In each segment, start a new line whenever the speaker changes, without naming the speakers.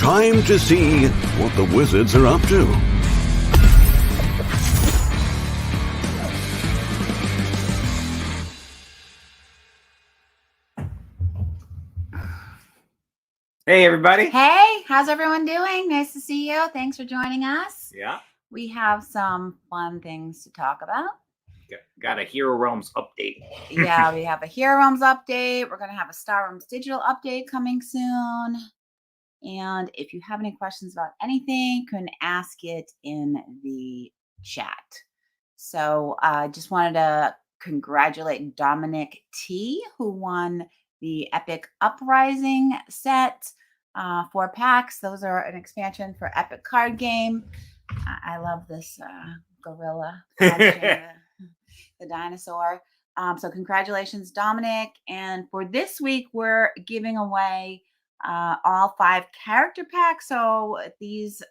Time to see what the wizards are up to.
Hey, everybody.
Hey, how's everyone doing? Nice to see you. Thanks for joining us.
Yeah.
We have some fun things to talk about.
Got a Hero Realms update.
Yeah, we have a Hero Realms update. We're going to have a Star Realms digital update coming soon. And if you have any questions about anything, you can ask it in the chat. So I just wanted to congratulate Dominic T, who won the Epic Uprising set. 4 packs. Those are an expansion for Epic card game. I love this gorilla, the dinosaur. So congratulations, Dominic. And for this week, we're giving away all 5 character packs. So these,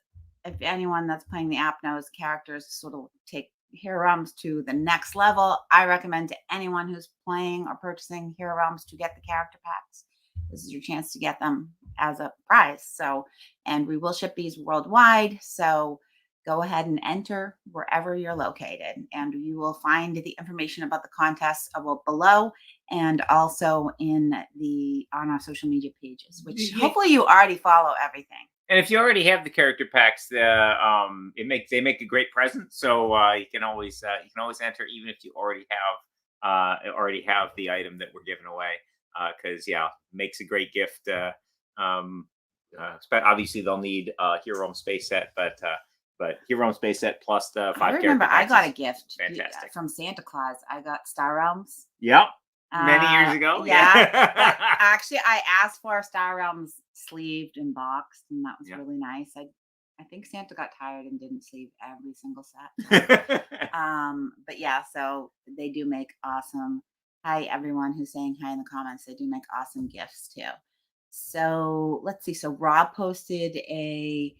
if anyone that's playing the app knows, characters sort of take Hero Realms to the next level. I recommend to anyone who's playing or purchasing Hero Realms to get the character packs. This is your chance to get them as a prize. So, and we will ship these worldwide. So go ahead and enter wherever you're located, and you will find the information about the contest below, and also on our social media pages, which hopefully you already follow everything.
And if you already have the character packs, they make a great present. So you can always enter, even if you already have the item that we're giving away. Because makes a great gift. Obviously they'll need Hero Realms space set, but Hero Realms space set plus the 5
I remember
character packs
I got a gift
fantastic
from Santa Claus. I got Star Realms.
Yep. Many years ago.
Yeah. Actually, I asked for a Star Realms sleeved and boxed, and that was really nice. I think Santa got tired and didn't sleeve every single set. But yeah, so they do make awesome. Hi, everyone who's saying hi in the comments. They do make awesome gifts too. So let's see. So Rob posted a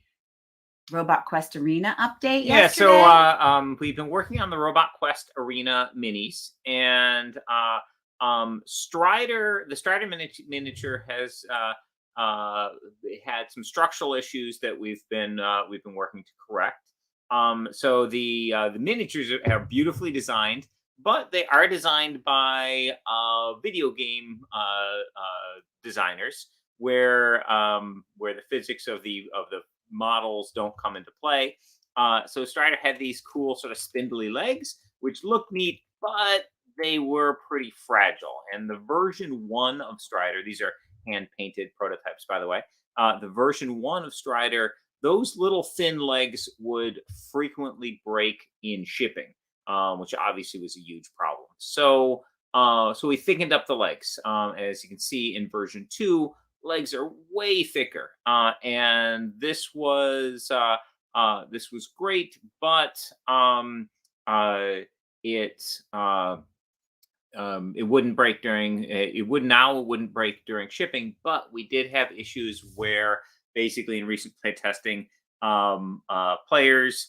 Robot Quest Arena update yesterday.
So we've been working on the Robot Quest Arena minis, and Strider, the Strider miniature has had some structural issues that we've been working to correct. So the miniatures are beautifully designed, but they are designed by video game designers, where the physics of the models don't come into play. So Strider had these cool sort of spindly legs, which look neat, but they were pretty fragile. And the version 1 of Strider, these are hand-painted prototypes, by the way. The version 1 of Strider, those little thin legs would frequently break in shipping, which obviously was a huge problem. So we thickened up the legs. As you can see in version 2, legs are way thicker, and this was great, but it wouldn't break during it wouldn't break during shipping. But we did have issues where basically in recent play testing, players,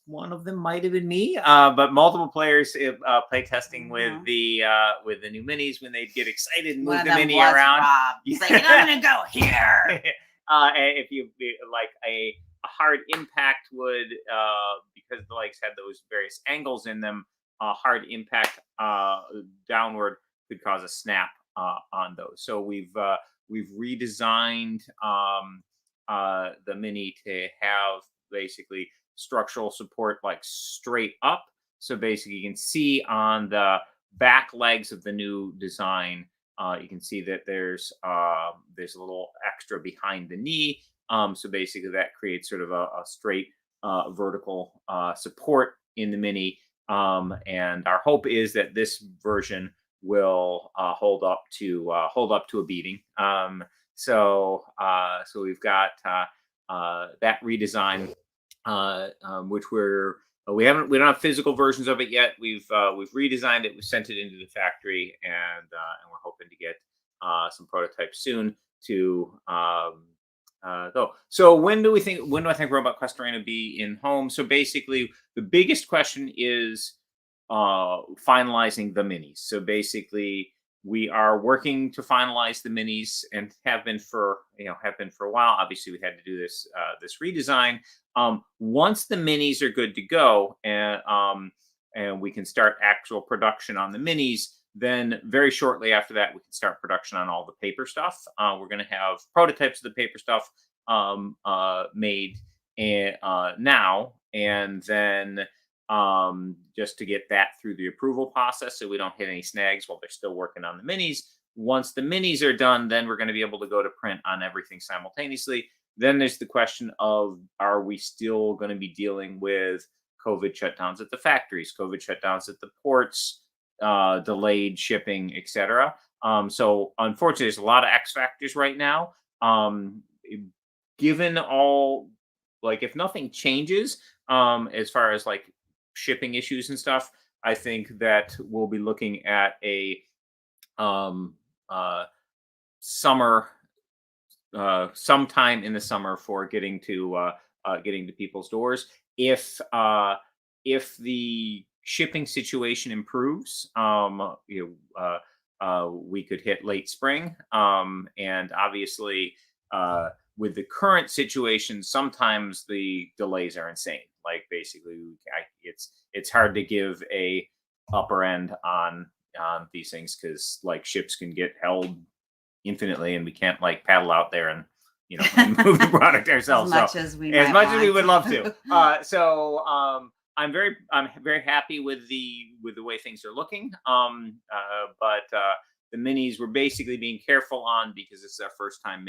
one of them might have been me, but multiple players play testing with the new minis, when they'd get excited and move the mini around.
Rob. He's like, I'm gonna go here.
And if you like a hard impact would, because the legs had those various angles in them, a hard impact downward could cause a snap on those. So we've redesigned the mini to have basically structural support like straight up. So basically you can see on the back legs of the new design, you can see that there's a little extra behind the knee. So basically that creates sort of a straight vertical support in the mini. And our hope is that this version will hold up to a beating. So we've got that redesign, which we don't have physical versions of it yet. We've redesigned it. We sent it into the factory, and we're hoping to get some prototypes soon to go. So when do I think Robot Quest are going to be in home? So basically, the biggest question is finalizing the minis. So basically, we are working to finalize the minis and have been for a while. Obviously, we had to do this this redesign. Once the minis are good to go and we can start actual production on the minis, then very shortly after that, we can start production on all the paper stuff. We're going to have prototypes of the paper stuff made now, and then just to get that through the approval process so we don't hit any snags while they're still working on the minis. Once the minis are done, then we're going to be able to go to print on everything simultaneously. Then there's the question of, are we still going to be dealing with COVID shutdowns at the factories, COVID shutdowns at the ports, delayed shipping, etc. So unfortunately, there's a lot of X factors right now. Given all, like, if nothing changes as far as like shipping issues and stuff, I think that we'll be looking at a summer, sometime in the summer for getting to people's doors. If the shipping situation improves, we could hit late spring, and obviously with the current situation, sometimes the delays are insane. Like, basically, it's hard to give a upper end on these things, because like ships can get held infinitely, and we can't like paddle out there and and move the product ourselves.
As much as we
would love to. I'm very happy with the way things are looking. But the minis we're basically being careful on, because this is our first time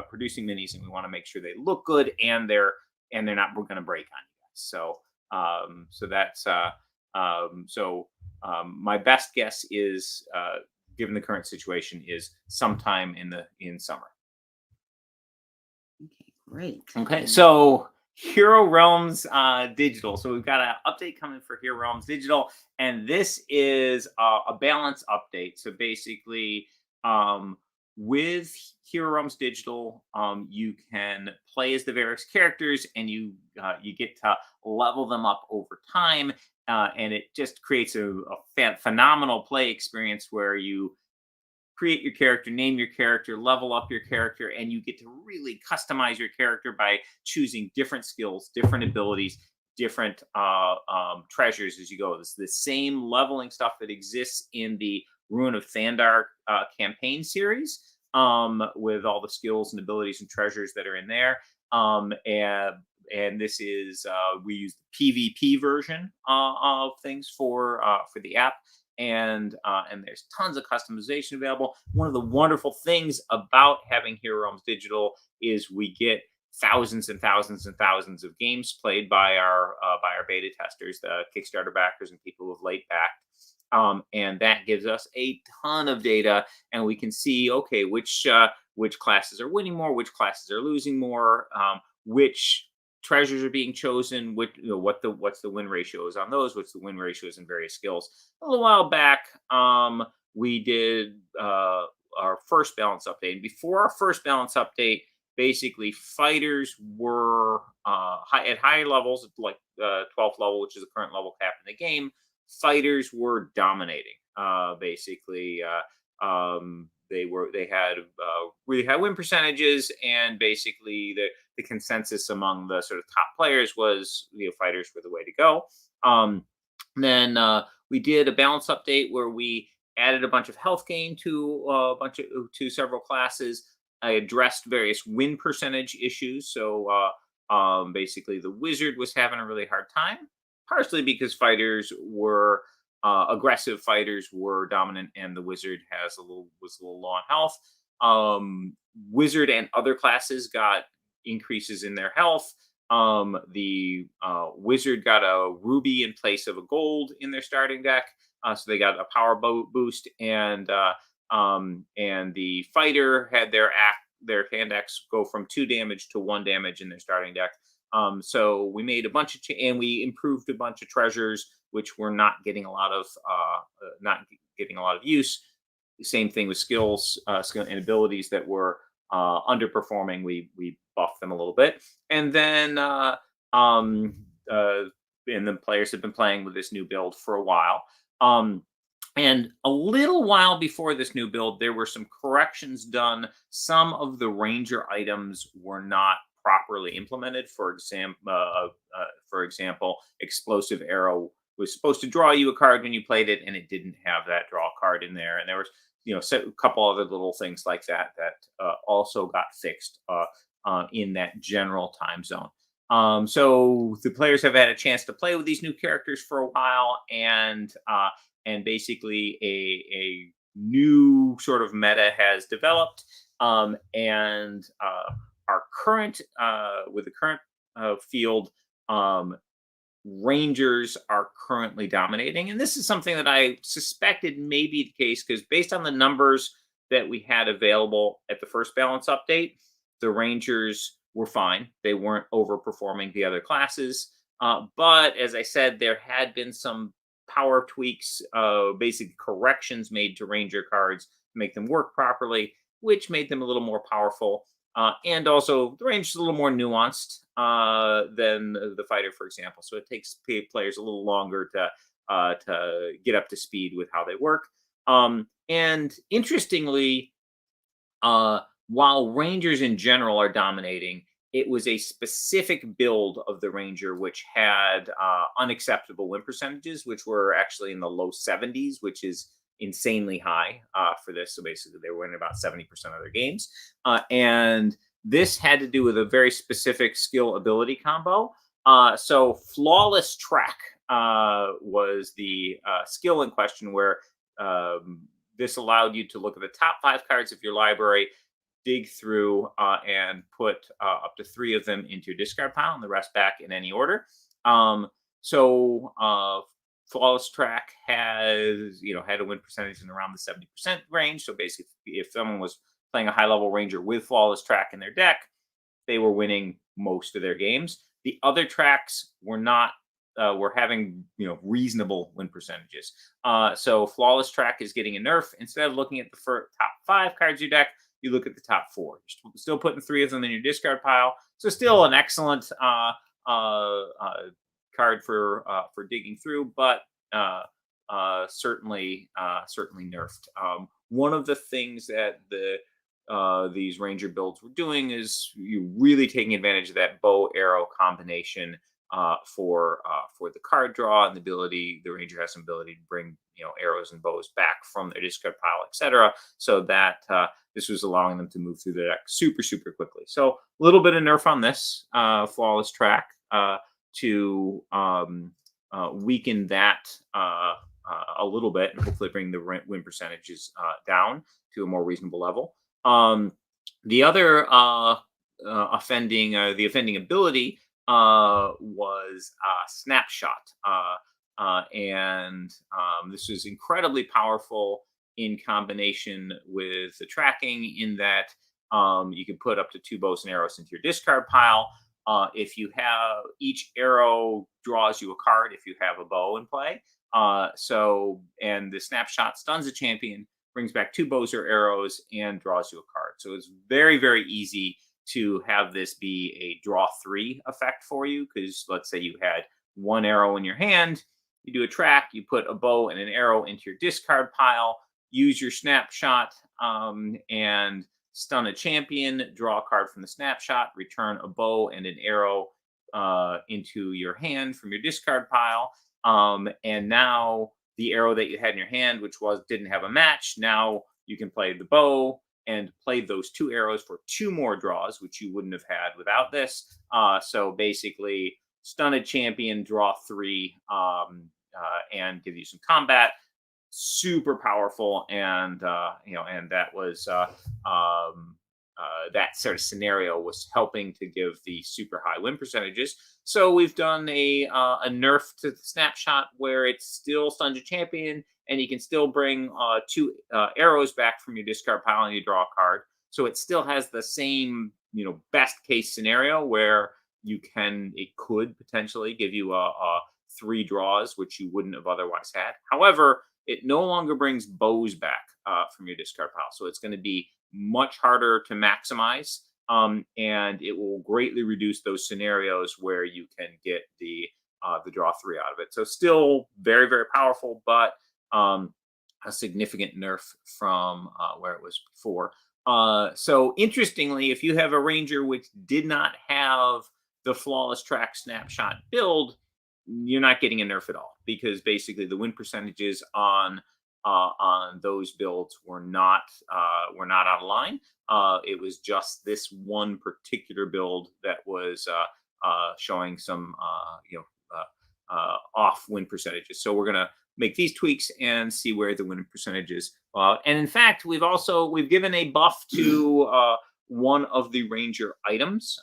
producing minis, and we want to make sure they look good and they're not going to break on you guys. So that's my best guess is, given the current situation, is sometime in summer.
Okay, great.
Okay, so Hero Realms Digital. So we've got an update coming for Hero Realms Digital, and this is a balance update. So basically, with Hero Realms Digital, you can play as the various characters, and you get to level them up over time, and it just creates a phenomenal play experience where you create your character, name your character, level up your character, and you get to really customize your character by choosing different skills, different abilities, different treasures as you go. It's the same leveling stuff that exists in the Ruin of Thandar campaign series, with all the skills and abilities and treasures that are in there. And this is we use the PvP version of things for the app. And there's tons of customization available. One of the wonderful things about having Hero Realms Digital is we get thousands and thousands and thousands of games played by our beta testers, the Kickstarter backers, and people who have late backed. And that gives us a ton of data, and we can see, okay, which classes are winning more, which classes are losing more, which treasures are being chosen, what's the win ratios on those, what's the win ratios in various skills. A little while back, we did our first balance update. And before our first balance update, basically fighters were at high levels, like 12th level, which is the current level cap in the game. Fighters were dominating. Basically, they had really high win percentages, and basically the consensus among the sort of top players was fighters were the way to go. Then we did a balance update where we added a bunch of health gain to several classes. I addressed various win percentage issues. So basically, the wizard was having a really hard time, partially because fighters were aggressive fighters were dominant, and the wizard was a little low on health. Wizard and other classes got increases in their health. The wizard got a ruby in place of a gold in their starting deck, so they got a power boost, and the fighter had their hand X go from 2 damage to 1 damage in their starting deck. So we made a bunch of and we improved a bunch of treasures which were not getting a lot of use. Same thing with skill and abilities that were underperforming. We buffed them a little bit, and then the players have been playing with this new build for a while. And a little while before this new build, there were some corrections done. Some of the ranger items were not properly implemented. For example, explosive arrow was supposed to draw you a card when you played it, and it didn't have that draw card in there. And there was, a couple other little things like that also got fixed in that general time zone. So the players have had a chance to play with these new characters for a while, and basically a new sort of meta has developed. And our current with the current field, Rangers are currently dominating, and this is something that I suspected may be the case because based on the numbers that we had available at the first balance update, the Rangers were fine. They weren't overperforming the other classes. But as I said, there had been some power tweaks, basic corrections made to Ranger cards to make them work properly, which made them a little more powerful. And also, the range is a little more nuanced than the fighter, for example. So it takes players a little longer to get up to speed with how they work. And interestingly, while Rangers in general are dominating, it was a specific build of the Ranger which had unacceptable win percentages, which were actually in the low 70s, which is insanely high for this. So basically, they were winning about 70% of their games. And this had to do with a very specific skill ability combo. So Flawless Track was the skill in question, where this allowed you to look at the top 5 cards of your library, dig through and put up to 3 of them into your discard pile and the rest back in any order. So Flawless Track has, had a win percentage in around the 70% range. So basically, if someone was playing a high level Ranger with Flawless Track in their deck, they were winning most of their games. The other tracks were not, were having, reasonable win percentages. So Flawless Track is getting a nerf. Instead of looking at the top 5 cards of your deck, you look at the top 4. You're still putting 3 of them in your discard pile. So still an excellent card for digging through, but certainly nerfed. One of the things that these Ranger builds were doing is you really taking advantage of that bow arrow combination for the card draw, and the Ranger has some ability to bring arrows and bows back from their discard pile, etc. So that this was allowing them to move through the deck super quickly. So a little bit of nerf on this Flawless Track to weaken that a little bit, and hopefully bring the win percentages down to a more reasonable level. The other offending ability was Snapshot, and this is incredibly powerful in combination with the tracking, in that you can put up to 2 bows and arrows into your discard pile. If you have, each arrow draws you a card if you have a bow in play. And the Snapshot stuns a champion, brings back 2 bows or arrows, and draws you a card. So it's very easy to have this be a draw 3 effect for you, because let's say you had 1 arrow in your hand, you do a track, you put a bow and an arrow into your discard pile, use your Snapshot and stun a champion, draw a card from the Snapshot, return a bow and an arrow into your hand from your discard pile. And now the arrow that you had in your hand, which didn't have a match, now you can play the bow and play those 2 arrows for 2 more draws, which you wouldn't have had without this. So basically, stun a champion, draw 3, and give you some combat. Super powerful, and and that was that sort of scenario was helping to give the super high win percentages. So we've done a nerf to the Snapshot, where it's still stuns a champion, and you can still bring 2 arrows back from your discard pile and you draw a card. So it still has the same best case scenario, where it could potentially give you a 3 draws, which you wouldn't have otherwise had. However, it no longer brings bows back from your discard pile. So it's going to be much harder to maximize, and it will greatly reduce those scenarios where you can get the draw 3 out of it. So still very powerful, but a significant nerf from where it was before. So interestingly, if you have a Ranger which did not have the flawless track snapshot build, you're not getting a nerf at all, because basically the win percentages on those builds were not out of line. It was just this one particular build that was showing some off win percentages. So we're gonna make these tweaks and see where the win percentages. And in fact, we've given a buff to one of the Ranger items.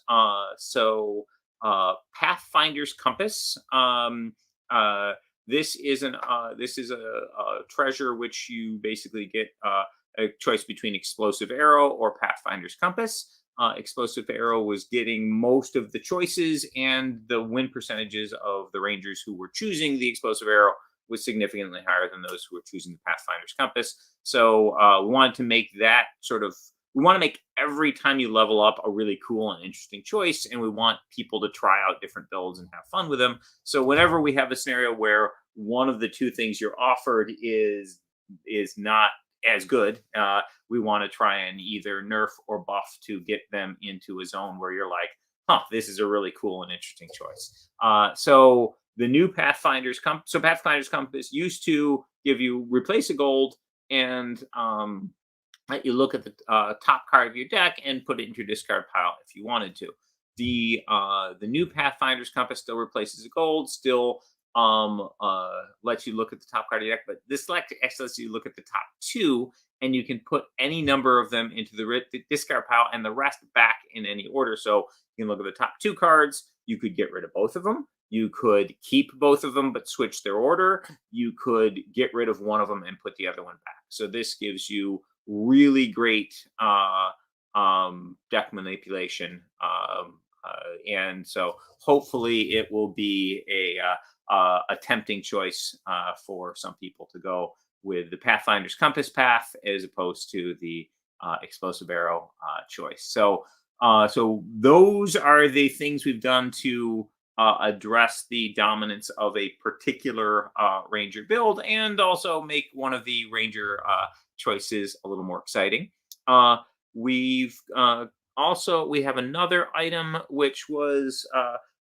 Pathfinders Compass. This is a treasure which you basically get a choice between Explosive Arrow or Pathfinder's Compass. Explosive Arrow was getting most of the choices, and the win percentages of the Rangers who were choosing the Explosive Arrow was significantly higher than those who were choosing the Pathfinder's Compass. So we wanted to make that we want to make every time you level up a really cool and interesting choice, and we want people to try out different builds and have fun with them. So whenever we have a scenario where one of the two things you're offered is not as good, we want to try and either nerf or buff to get them into a zone where you're like, this is a really cool and interesting choice. So the new Pathfinder's Compass used to give you replace a gold and let you look at the top card of your deck and put it into your discard pile if you wanted to. The new Pathfinder's Compass still replaces a gold, still lets you look at the top card of your deck, but this actually lets you look at the top two, and you can put any number of them into the discard pile and the rest back in any order. So you can look at the top two cards. You could get rid of both of them. You could keep both of them but switch their order. You could get rid of one of them and put the other one back. So this gives you really great deck manipulation, and so hopefully it will be a tempting choice for some people to go with the Pathfinder's Compass path as opposed to the Explosive Arrow choice. So those are the things we've done to address the dominance of a particular Ranger build, and also make one of the Ranger choices a little more exciting. We have another item which was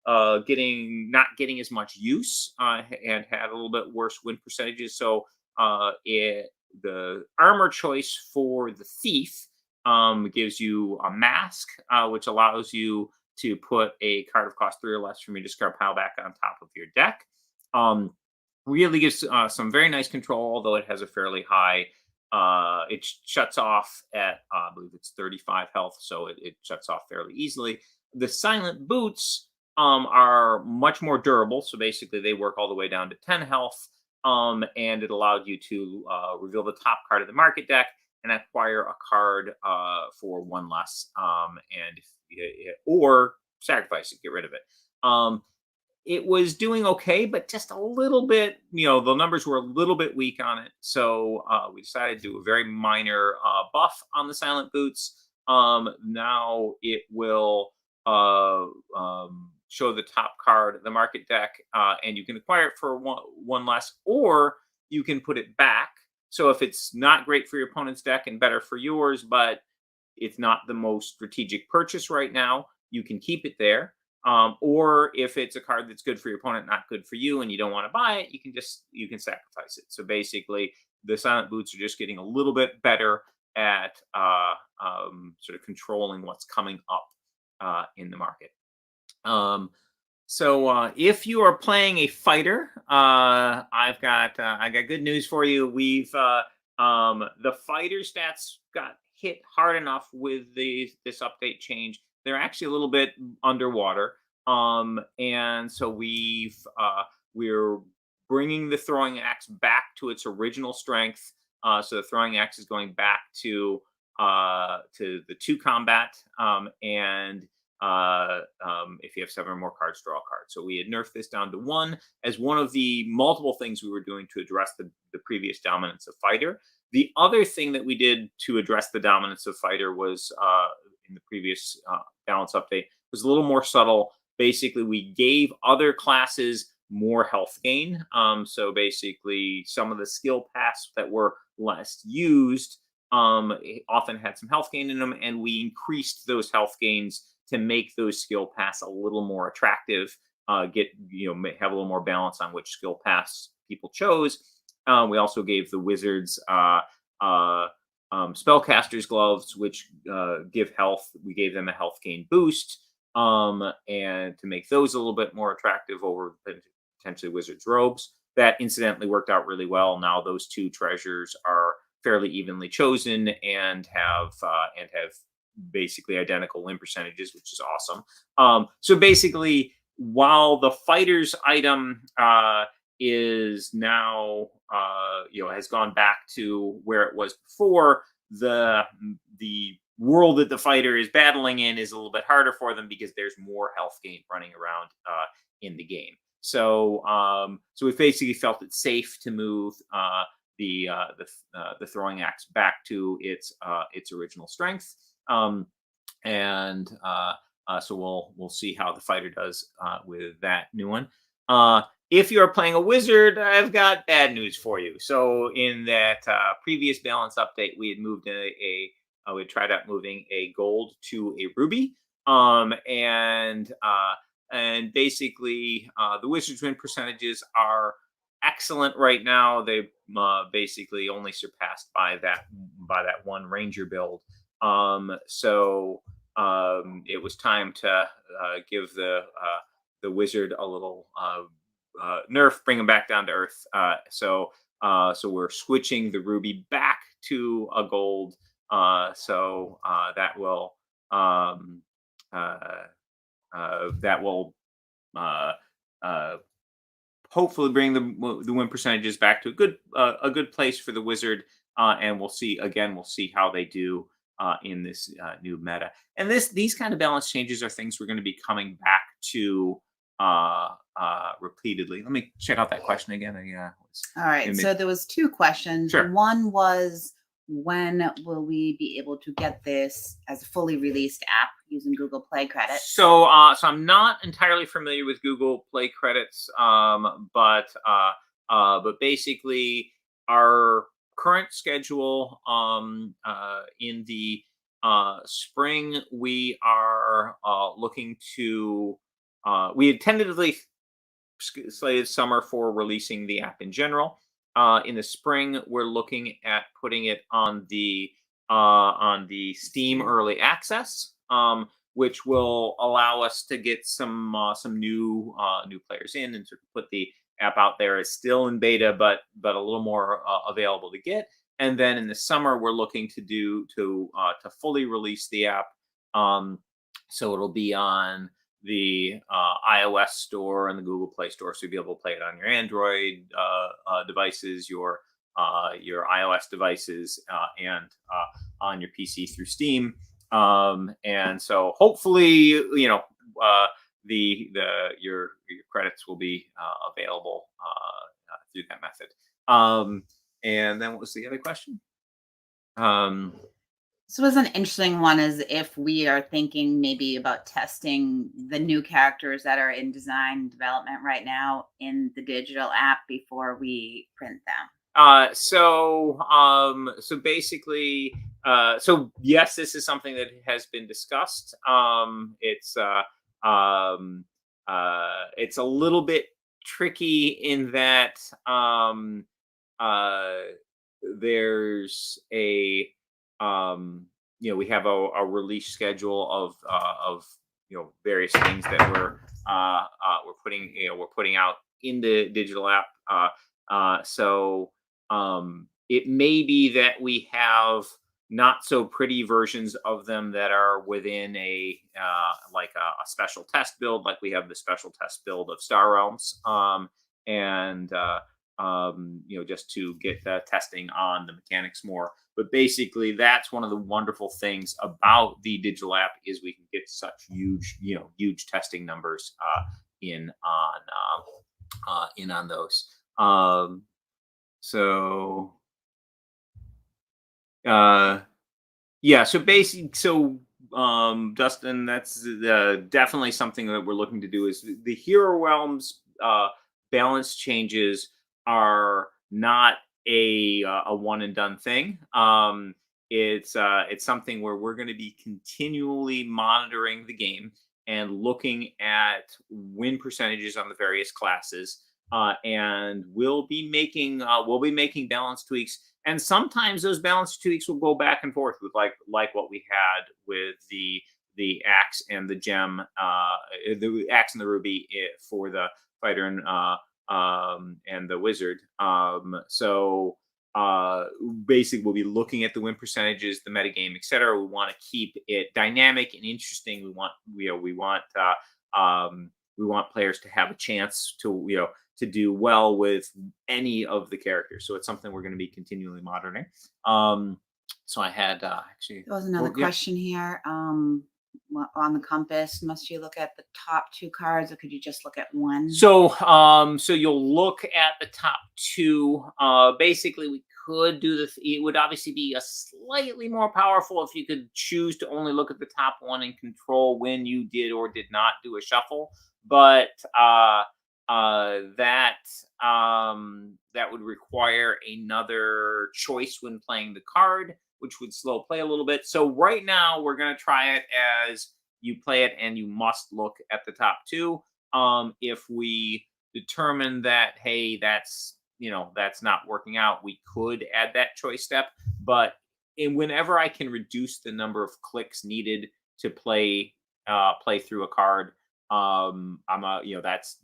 not getting as much use and had a little bit worse win percentages. So the armor choice for the Thief gives you a mask, which allows you to put a card of cost 3 or less from your discard pile back on top of your deck. Really gives some very nice control, although it has a fairly high. It shuts off at, I believe it's 35 health, so it shuts off fairly easily. The silent boots are much more durable, so basically they work all the way down to 10 health, and it allowed you to reveal the top card of the market deck and acquire a card for 1 less, or sacrifice it, get rid of it. It was doing okay, but just a little bit, the numbers were a little bit weak on it. So we decided to do a very minor buff on the silent boots. Now it will show the top card of the market deck, and you can acquire it for one less, or you can put it back. So if it's not great for your opponent's deck and better for yours, but it's not the most strategic purchase right now, you can keep it there. Or if it's a card that's good for your opponent, not good for you, and you don't want to buy it, you can sacrifice it. So basically, the silent boots are just getting a little bit better at sort of controlling what's coming up in the market. So if you are playing a fighter, I got good news for you. We've the fighter stats got hit hard enough with this update change. They're actually a little bit underwater, and so we're bringing the throwing axe back to its original strength. So the throwing axe is going back to the 2 combat, and if you have 7 or more cards, draw a card. So we had nerfed this down to 1 as one of the multiple things we were doing to address the previous dominance of fighter. The other thing that we did to address the dominance of fighter was in the previous balance update was a little more subtle. Basically, we gave other classes more health gain. So basically, some of the skill paths that were less used often had some health gain in them, and we increased those health gains to make those skill paths a little more attractive. Have a little more balance on which skill paths people chose. We also gave the wizards spellcasters gloves, which give health. We gave them a health gain boost, and to make those a little bit more attractive over potentially wizards robes. That incidentally worked out really well. Now those two treasures are fairly evenly chosen and have basically identical win percentages, which is awesome. So basically, while the fighter's item is now has gone back to where it was before, the world that the fighter is battling in is a little bit harder for them because there's more health gain running around in the game. So we basically felt it safe to move the throwing axe back to its original strength, so we'll see how the fighter does with that new one. If you're playing a wizard, I've got bad news for you. So in that previous balance update, we had moved we had tried out moving a gold to a ruby, and basically the wizard's win percentages are excellent right now. They basically only surpassed by that one ranger build. So it was time to give the wizard a little nerf, bring him back down to earth. So we're switching the ruby back to a gold. So that will hopefully bring the win percentages back to a good place for the wizard. And we'll see how they do in this new meta. And these kind of balance changes are things we're going to be coming back to repeatedly. Let me check out that question again.
All right. So there was two questions.
Sure.
One was, when will we be able to get this as a fully released app using Google Play credits?
So I'm not entirely familiar with Google Play credits, but basically our current schedule in the spring, we are looking to. We had tentatively slated summer for releasing the app in general. In the spring, we're looking at putting it on the Steam Early Access, which will allow us to get some new players in and sort of put the app out there. It's still in beta, but a little more available to get. And then in the summer, we're looking to fully release the app. So it'll be on the iOS store and the Google Play store, so you'll be able to play it on your Android devices, your iOS devices, and on your PC through Steam. And so hopefully, your credits will be available through that method. And then what was the other question?
So it was an interesting one, is if we are thinking maybe about testing the new characters that are in design development right now in the digital app before we print them.
So basically, yes, this is something that has been discussed. It's a little bit tricky in that there's a we have a release schedule of various things that we're putting out in the digital app. So it may be that we have not so pretty versions of them that are within a special test build, like we have the special test build of Star Realms, and just to get the testing on the mechanics more. But basically, that's one of the wonderful things about the digital app is we can get such huge testing numbers in on those. Dustin, that's definitely something that we're looking to do. Is the Hero Realms balance changes are not a one and done thing. It's something where we're going to be continually monitoring the game and looking at win percentages on the various classes, and we'll be making balance tweaks. And sometimes those balance tweaks will go back and forth with like what we had with the axe and the gem, the axe and the ruby for the fighter and the wizard. So basically, we'll be looking at the win percentages, the metagame, etc. We want to keep it dynamic and interesting. We want players to have a chance to do well with any of the characters. So it's something we're going to be continually monitoring. So I had actually
there was another question here. On the compass, must you look at the top 2 cards, or could you just look at one?
So you'll look at the top 2. Basically, we could do this. It would obviously be a slightly more powerful if you could choose to only look at the top 1 and control when you did or did not do a shuffle. But that would require another choice when playing the card, which would slow play a little bit. So right now we're going to try it as you play it and you must look at the top 2. If we determine that, hey, that's not working out, we could add that choice step. But whenever I can reduce the number of clicks needed to play through a card, that's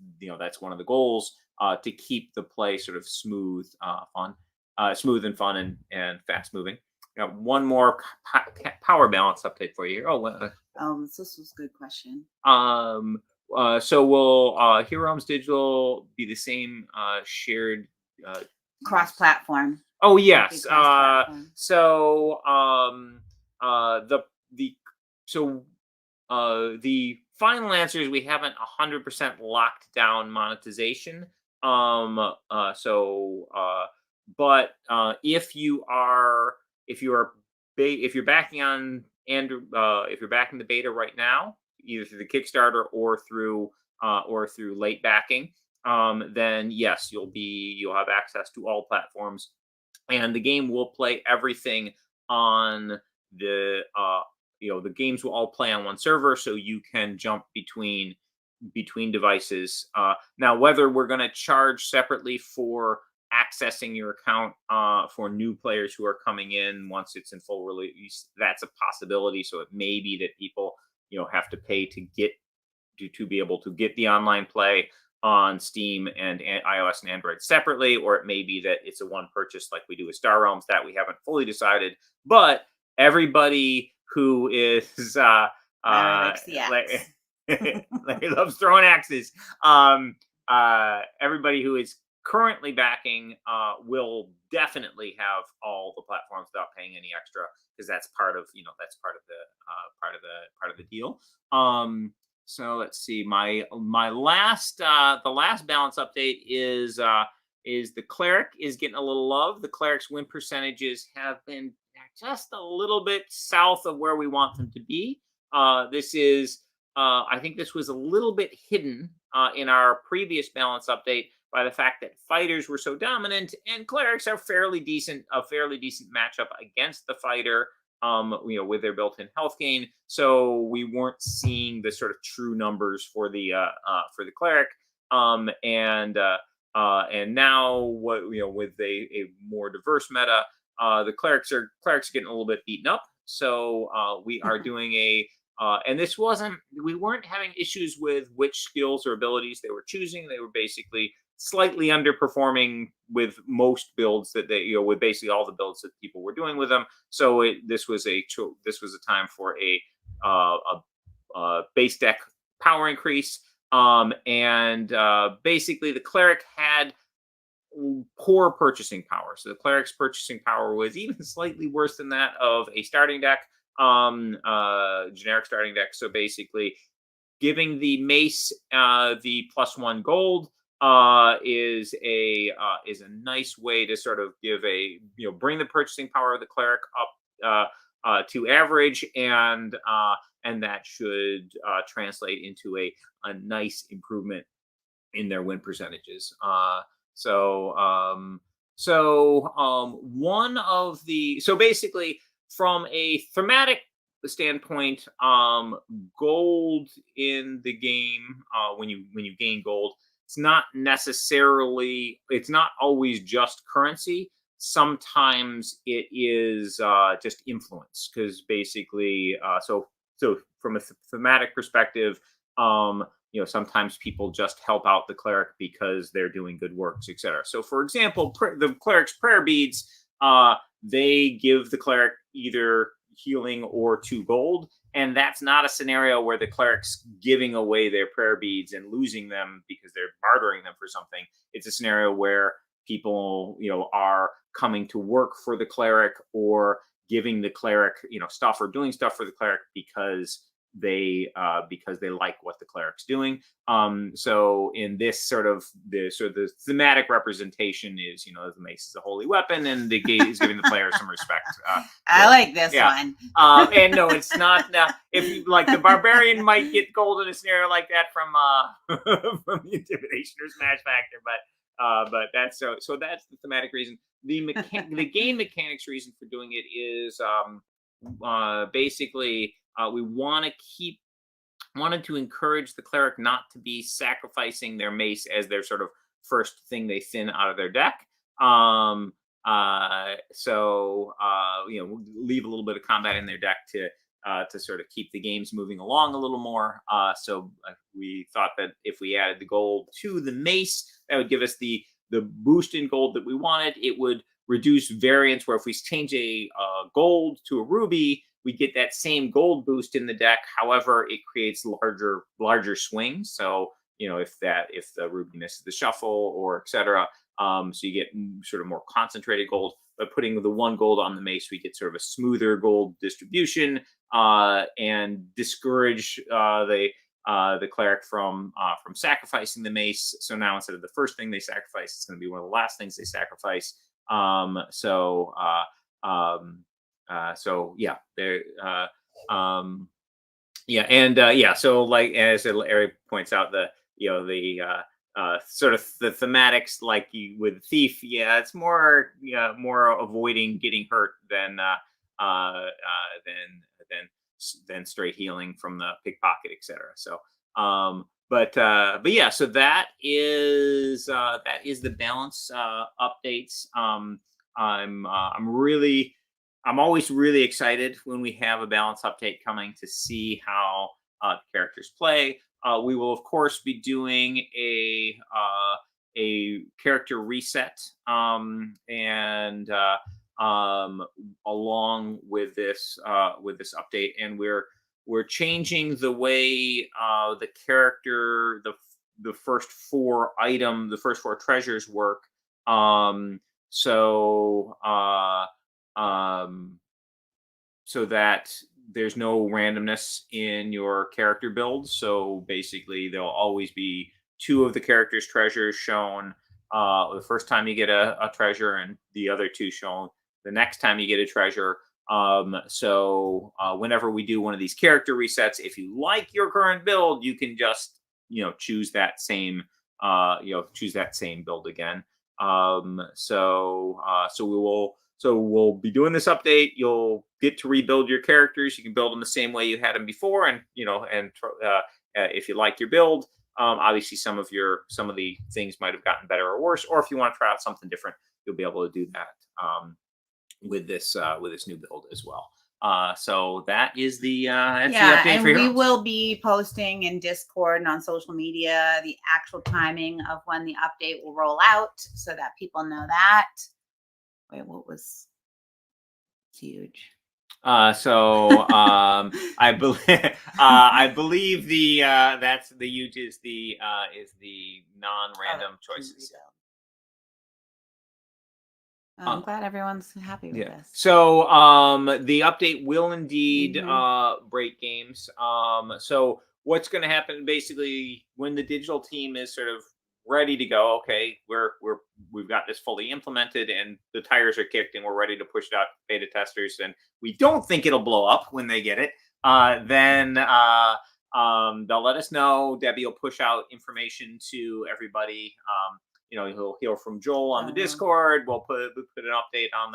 one of the goals, to keep the play sort of smooth and fun and fast moving. Got one more power balance update for you here.
This was a good question.
So will Heroes Digital be the same shared
cross-platform?
Oh yes. The final answer is we haven't 100% locked down monetization. But if you're backing on Andrew, if you're backing the beta right now, either through the Kickstarter or through late backing, then yes, you'll have access to all platforms, and the game will play everything on the games will all play on one server, so you can jump between devices. Now, whether we're going to charge separately for accessing your account for new players who are coming in once it's in full release, that's a possibility. So it may be that people have to pay to be able to get the online play on Steam and iOS and Android separately, or it may be that it's a one purchase like we do with Star Realms. That we haven't fully decided. But everybody who is
likes the axe.
Larry loves throwing axes. Everybody who is currently backing will definitely have all the platforms without paying any extra, because that's part of the deal. So let's see. My last the last balance update is the Cleric is getting a little love. The Cleric's win percentages have been just a little bit south of where we want them to be. This is I think this was a little bit hidden in our previous balance update by the fact that fighters were so dominant, and clerics are a fairly decent matchup against the fighter, with their built-in health gain. So we weren't seeing the sort of true numbers for the cleric. And now with a more diverse meta, the clerics are getting a little bit beaten up. So we are doing and we weren't having issues with which skills or abilities they were choosing. They were basically slightly underperforming with most builds that with basically all the builds that people were doing with them. So this was a time for a base deck power increase. Basically the cleric had poor purchasing power. So the cleric's purchasing power was even slightly worse than that of a starting deck, generic starting deck. So basically giving the mace the +1 gold is a nice way to sort of give bring the purchasing power of the cleric up to average, and that should translate into a nice improvement in their win percentages. One of the basically from a thematic standpoint, gold in the game, when you gain gold, it's not always just currency. Sometimes it is just influence, because basically, so from a thematic perspective, sometimes people just help out the cleric because they're doing good works, etc. So, for example, the cleric's prayer beads, they give the cleric either healing or 2 gold, and that's not a scenario where the cleric's giving away their prayer beads and losing them because they're bartering them for something. It's a scenario where people, are coming to work for the cleric, or giving the cleric, stuff, or doing stuff for the cleric because they like what the cleric's doing. So in this the thematic representation is, the mace is a holy weapon, and the gate is giving the player some respect.
I like this one.
And no, it's not. If you like, the barbarian might get gold in a scenario like that from from the intimidation or smash factor, but that's so that's the thematic reason. The game mechanics reason for doing it is basically, we wanted to encourage the cleric not to be sacrificing their mace as their sort of first thing they thin out of their deck. Leave a little bit of combat in their deck to sort of keep the games moving along a little more. We thought that if we added the gold to the mace, that would give us the boost in gold that we wanted. It would reduce variance, where if we change a gold to a ruby, we get that same gold boost in the deck. However, it creates larger swings. So, if the ruby misses the shuffle, or etc., so you get sort of more concentrated gold. By putting the 1 gold on the mace, we get sort of a smoother gold distribution, and discourage the cleric from sacrificing the mace. So now, instead of the first thing they sacrifice, it's going to be one of the last things they sacrifice. So so, like, as Larry points out, the sort of the thematics, like with thief, it's more avoiding getting hurt than straight healing from the pickpocket, etc. So so that is the balance updates. I'm always really excited when we have a balance update coming to see how characters play. We will, of course, be doing a character reset, and along with this update, and we're changing the way the character, the first 4 treasures work. So that there's no randomness in your character build. So basically, there'll always be 2 of the character's treasures shown the first time you get a treasure, and the other 2 shown the next time you get a treasure. Whenever we do one of these character resets, if you like your current build, you can just choose that same build again. So we'll be doing this update. You'll get to rebuild your characters. You can build them the same way you had them before, and if you like your build, obviously some of the things might have gotten better or worse. Or if you want to try out something different, you'll be able to do that with this new build as well. So that is the update
and
for Heroes.
We will be posting in Discord and on social media the actual timing of when the update will roll out, so that people know that. Wait, what was huge? I
believe that's the huge is the non-random choices.
I'm glad everyone's happy with this.
So the update will indeed break games. So what's going to happen, basically, when the digital team is sort of ready to go, okay, we've got this fully implemented, and the tires are kicked, and we're ready to push it out to beta testers, and we don't think it'll blow up when they get it, then they'll let us know. Debbie will push out information to everybody. He'll hear from Joel on the Discord. We'll put an update on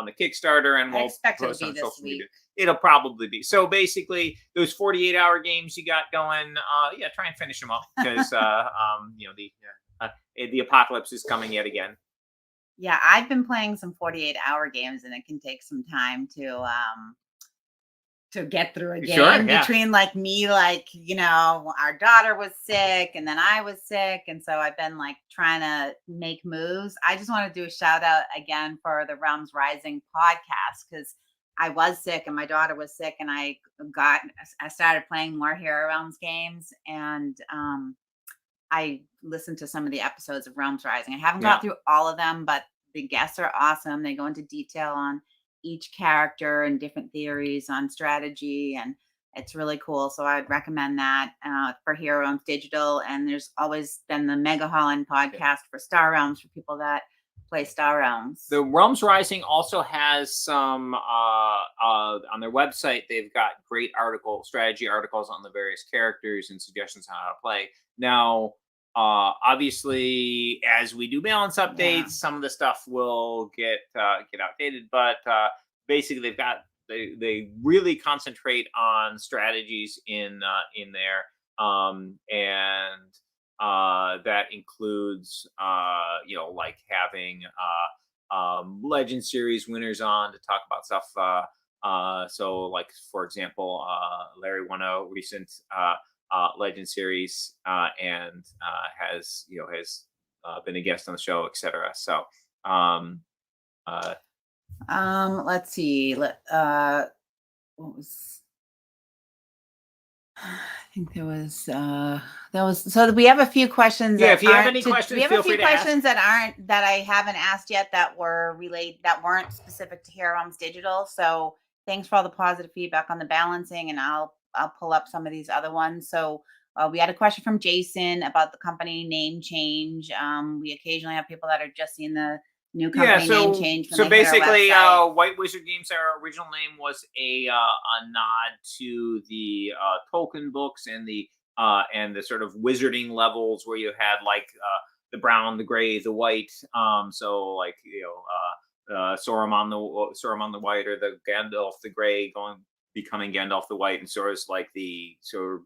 the Kickstarter, and
I
we'll
expect it'll
post
be
on
this
social media.
week.
It'll probably be. So basically, those 48-hour games you got going, try and finish them up because the apocalypse is coming yet again.
Yeah, I've been playing some 48-hour games, and it can take some time to get through a game.
Sure, yeah.
Between like me, our daughter was sick, and then I was sick, and so I've been like trying to make moves. I just want to do a shout out again for the Realms Rising podcast, because I was sick and my daughter was sick, and I started playing more Hero Realms games, and I listened to some of the episodes of Realms Rising. I haven't got through all of them, but the guests are awesome. They go into detail on each character and different theories on strategy, and it's really cool. So I would recommend that for Hero Realms Digital. And there's always been the Mega Holland podcast for Star Realms for people that play Star Realms.
The Realms Rising also has some on their website. They've got great strategy articles on the various characters and suggestions on how to play. Now, obviously, as we do balance updates, some of the stuff will get outdated. But basically, they really concentrate on strategies in there, and that includes like having Legend Series winners on to talk about stuff. So, like for example, Larry won a recent Legend Series and has been a guest on the show, etc. So
let's see. What was? I think there was. So we have a few questions.
Yeah, if you have any questions,
we have
feel
a few
free to
questions that I haven't asked yet that weren't specific to Hero Realms Digital. So thanks for all the positive feedback on the balancing, and I'll pull up some of these other ones. So we had a question from Jason about the company name change. We occasionally have people that are just seeing the new company name change.
So basically, White Wizard Games, our original name was a nod to the Tolkien books and the sort of wizarding levels where you had like the brown, the gray, the white. So like Sauron the white, or the Gandalf the gray becoming Gandalf the White, and so is like so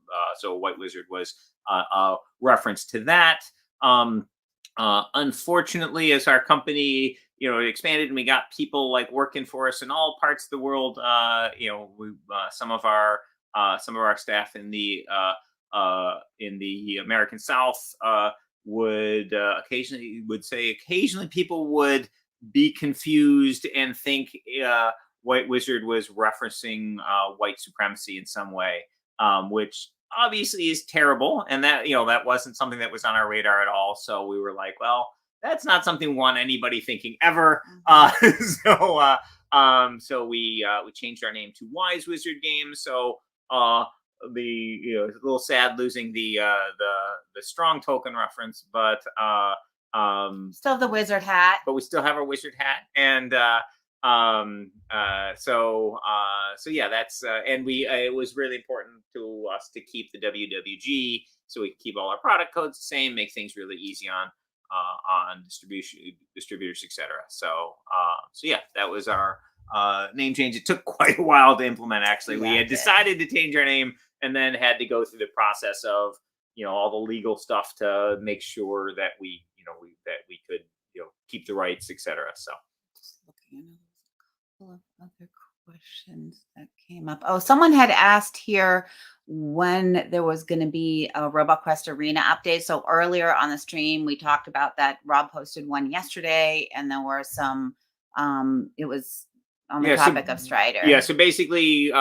White Wizard was a reference to that. Unfortunately, as our company expanded and we got people like working for us in all parts of the world, some of our staff in the American South would occasionally people would be confused and think White Wizard was referencing white supremacy in some way, which obviously is terrible, and that that wasn't something that was on our radar at all. So we were like, well, that's not something we want anybody thinking ever. So we changed our name to Wise Wizard Games. So it's a little sad losing the strong token reference, but
still the wizard hat.
But we still have our wizard hat, and so yeah, that's and it was really important to us to keep the WWG, so we keep all our product codes the same, make things really easy on distributors, etc. So yeah, that was our name change. It took quite a while to implement. Actually, we had decided to change our name and then had to go through the process of all the legal stuff to make sure that we could keep the rights, etc. So
just looking at a couple of other questions that came up. Oh, someone had asked here when there was going to be a RoboQuest Arena update. So earlier on the stream, we talked about that. Rob posted one yesterday, and there were some. It was on the topic of Strider.
Yeah. So basically,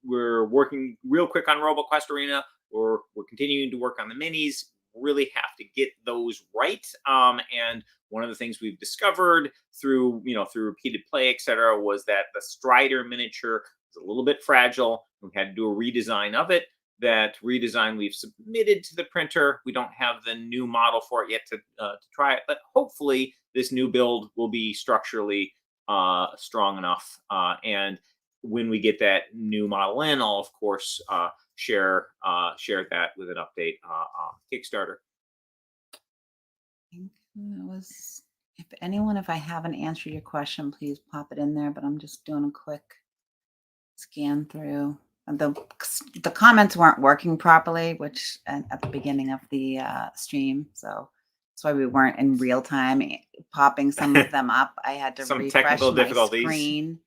we're working real quick on RoboQuest Arena. We're continuing to work on the minis. Really have to get those right. And one of the things we've discovered through repeated play, etc., was that the Strider miniature is a little bit fragile. We had to do a redesign of it. That redesign we've submitted to the printer. We don't have the new model for it yet to try it, but hopefully this new build will be structurally strong enough. And when we get that new model in, I'll of course share that with an update on Kickstarter.
I think that was, if I haven't answered your question, please pop it in there, but I'm just doing a quick scan through. And the comments weren't working properly, which at the beginning of the stream, so that's why we weren't in real time popping some of them up. I had to
Some
refresh
technical
my
difficulties.
screen.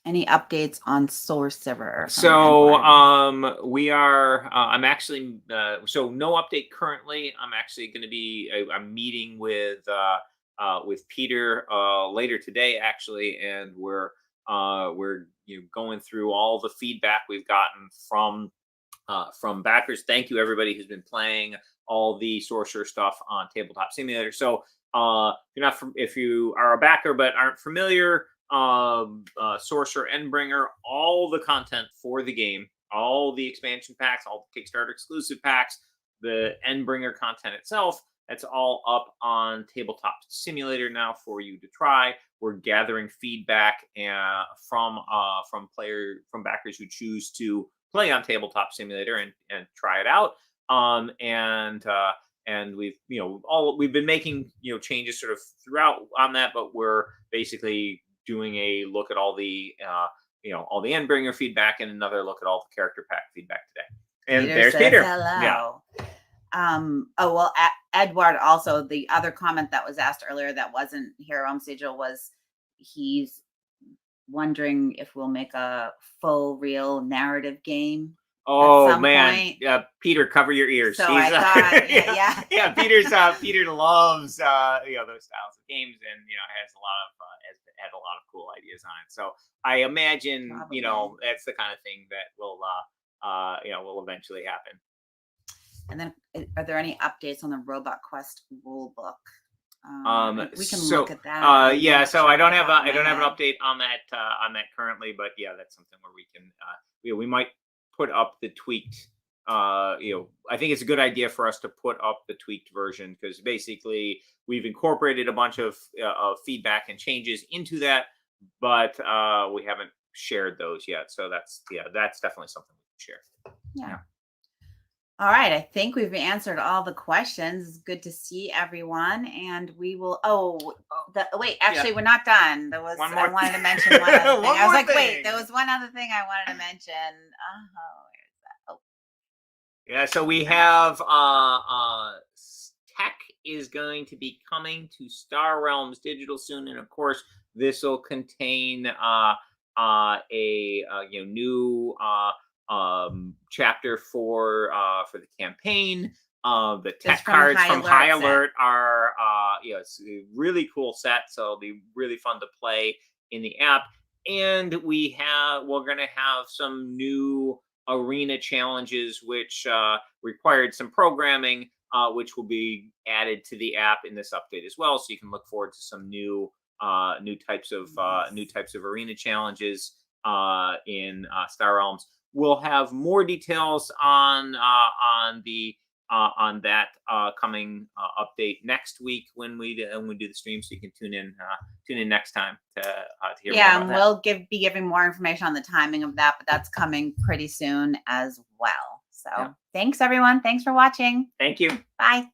Any updates on Sorcerer?
So we are. I'm actually. So no update currently. I'm actually going to be. I'm meeting with Peter later today, actually, and we're going through all the feedback we've gotten from backers. Thank you everybody who's been playing all the Sorcerer stuff on Tabletop Simulator. So if you are a backer but aren't familiar, Sorcerer Endbringer, all the content for the game, all the expansion packs, all the Kickstarter exclusive packs, the Endbringer content itself, that's all up on Tabletop Simulator now for you to try. We're gathering feedback from backers who choose to play on Tabletop Simulator and try it out. And we've been making changes sort of throughout on that, but we're basically doing a look at all the all the Endbringer feedback and another look at all the character pack feedback today. And
Peter
there's
says
Peter.
Hello. Yeah. Oh well, Edward also, the other comment that was asked earlier that wasn't here on Sigil was he's wondering if we'll make a full real narrative game.
Oh man, Peter, cover your ears.
So I thought,
yeah. Peter loves those styles of games, and has a lot of cool ideas on it. So I imagine
Probably.
That's the kind of thing that will eventually happen.
And then, are there any updates on the Robot Quest rulebook? We can
look
at that.
So I don't have an update on that currently, but yeah, that's something where we can we might put up the tweaked. I think it's a good idea for us to put up the tweaked version, because basically we've incorporated a bunch of feedback and changes into that, but we haven't shared those yet. So that's definitely something we can share.
Yeah. All right. I think we've answered all the questions. It's good to see everyone. And we will. We're not done. I wanted to mention one other thing. I was like, wait, there was one other thing I wanted to mention. Where's that? Oh.
Yeah. So we have tech is going to be coming to Star Realms Digital soon, and of course, this will contain a new chapter for the campaign. The tech cards from High Alert are it's a really cool set, so it'll be really fun to play in the app. And we're going to have some new arena challenges which required some programming, which will be added to the app in this update as well, so you can look forward to some new types of arena challenges in Star Realms. We'll have more details on that coming update next week when we do the stream, so you can tune in next time to hear more about that.
We'll be giving more information on the timing of that, but that's coming pretty soon as well. So Thanks everyone. Thanks for watching.
Thank you.
Bye.